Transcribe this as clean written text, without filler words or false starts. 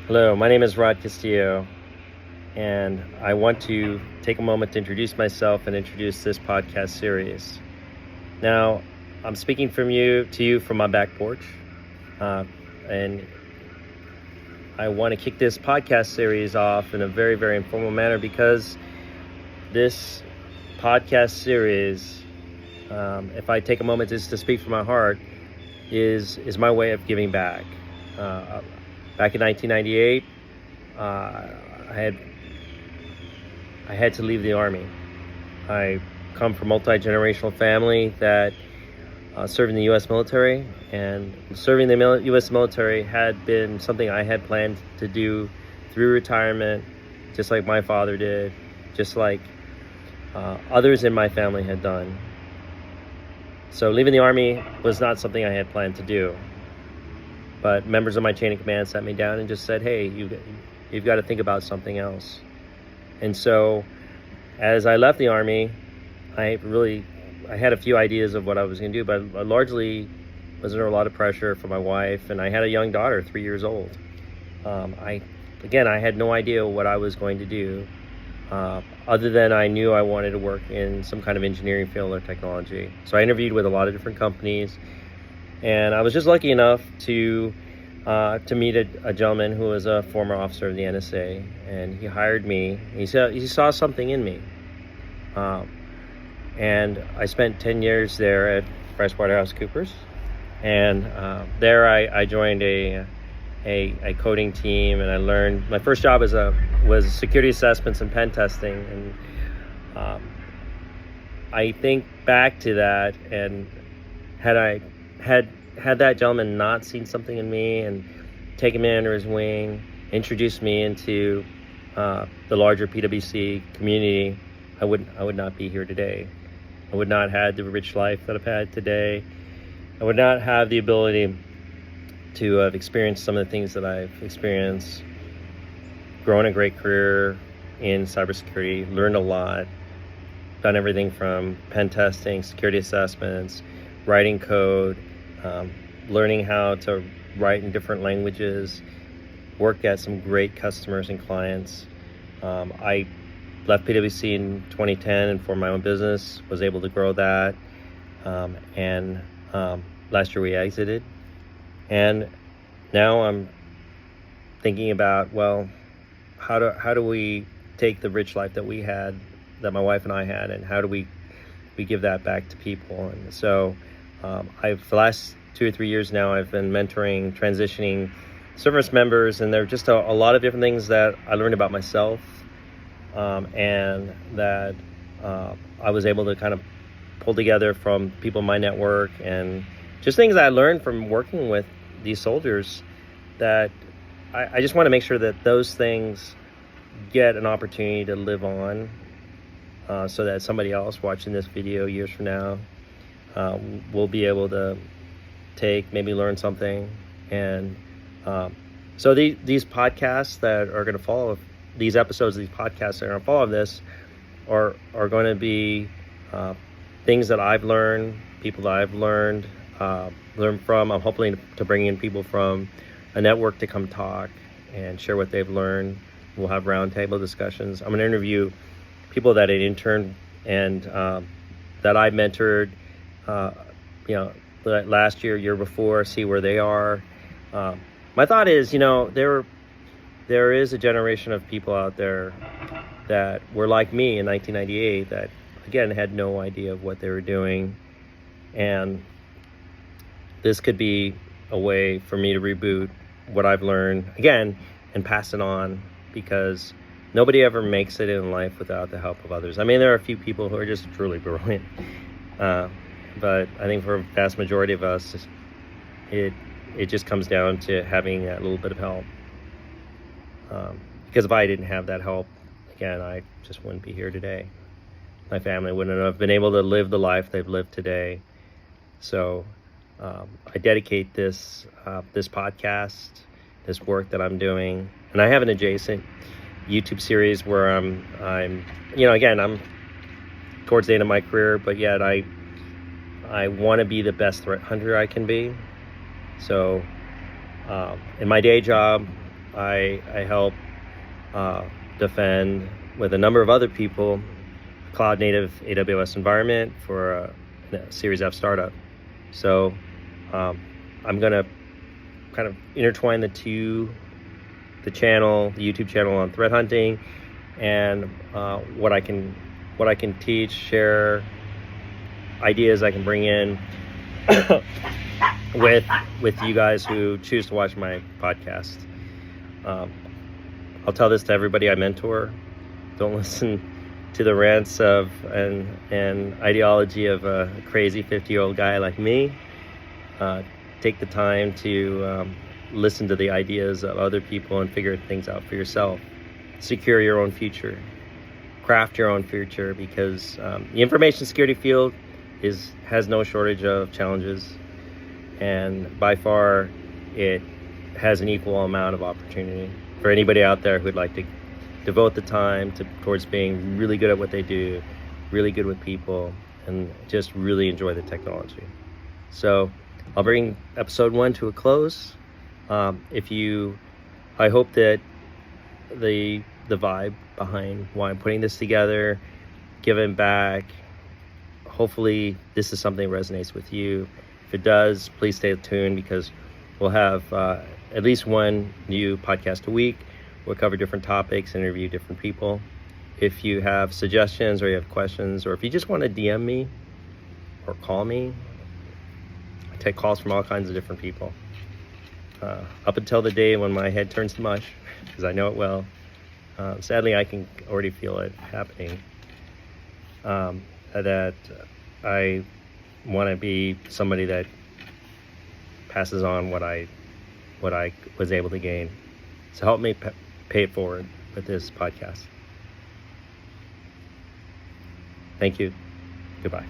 Hello, my name is Rod Castillo, and I want to take a moment to introduce myself and introduce this podcast series. Now, I'm speaking to you from my back porch, and I want to kick this podcast series off in a very, very informal manner because this podcast series, if I take a moment just to speak from my heart, is my way of giving back. Back in 1998, I had to leave the Army. I come from a multi-generational family that served in the U.S. military, and serving the U.S. military had been something I had planned to do through retirement, just like my father did, just like others in my family had done. So leaving the Army was not something I had planned to do. But members of my chain of command sat me down and just said, hey, you've got to think about something else. And so as I left the Army, I had a few ideas of what I was going to do, but I largely was under a lot of pressure from my wife, and I had a young daughter, 3 years old. I had no idea what I was going to do, other than I knew I wanted to work in some kind of engineering field or technology. So I interviewed with a lot of different companies, and I was just lucky enough to meet a gentleman who was a former officer of the NSA, and he hired me. He saw something in me, and I spent 10 years there at PricewaterhouseCoopers, and there I joined a coding team, and I learned my first job was security assessments and pen testing, and I think back to that, and had that gentleman not seen something in me and taken me under his wing, introduced me into the larger PwC community, I would not be here today. I would not have the rich life that I've had today. I would not have the ability to have experienced some of the things that I've experienced, grown a great career in cybersecurity, learned a lot, done everything from pen testing, security assessments, writing code, learning how to write in different languages, worked at some great customers and clients. I left PwC in 2010 and formed my own business, was able to grow that, and last year we exited. And now I'm thinking about, well, how do we take the rich life that we had, that my wife and I had, and how do we give that back to people? And so for the last 2 or 3 years now, I've been mentoring, transitioning service members, and there are just a lot of different things that I learned about myself, and that I was able to kind of pull together from people in my network, and just things that I learned from working with these soldiers, that I just want to make sure that those things get an opportunity to live on, so that somebody else watching this video years from now will be able to maybe learn something. And so these podcasts that are going to follow, these episodes of these podcasts that are going to follow this, are going to be things that I've learned, people that I've learned from. I'm hoping to bring in people from a network to come talk and share what they've learned. We'll have roundtable discussions. I'm going to interview people that had interned and that I mentored, last year before, see where they are. My thought is, there is a generation of people out there that were like me in 1998 that, again, had no idea of what they were doing. And this could be a way for me to reboot what I've learned, again, and pass it on, because nobody ever makes it in life without the help of others. I mean, there are a few people who are just truly brilliant. But I think for a vast majority of us, it just comes down to having that little bit of help. Because if I didn't have that help, again, I just wouldn't be here today. My family wouldn't have been able to live the life they've lived today. So I dedicate this podcast, this work that I'm doing, and I have an adjacent YouTube series where I'm towards the end of my career, but yet I want to be the best threat hunter I can be. So in my day job, I help defend with a number of other people cloud native AWS environment for a Series F startup. So I'm gonna kind of intertwine the two, the YouTube channel on threat hunting, and what I can teach, share ideas I can bring in with you guys who choose to watch my podcast. I'll tell this to everybody I mentor: don't listen to the rants of and ideology of a crazy 50-year-old guy like me. Take the time to listen to the ideas of other people and figure things out for yourself. Secure your own future. Craft your own future, because the information security field has no shortage of challenges, and by far it has an equal amount of opportunity for anybody out there who'd like to devote the time towards being really good at what they do, really good with people, and just really enjoy the technology. So I'll bring episode 1 to a close. I hope that the vibe behind why I'm putting this together, giving back, hopefully this is something that resonates with you. If it does, please stay tuned, because we'll have at least one new podcast a week. We'll cover different topics, interview different people. If you have suggestions or you have questions, or if you just want to DM me or call me, I take calls from all kinds of different people. Up until the day when my head turns to mush, because I know it well. Sadly, I can already feel it happening. That I want to be somebody that passes on what I was able to gain. So help me pay it forward with this podcast. Thank you. Goodbye.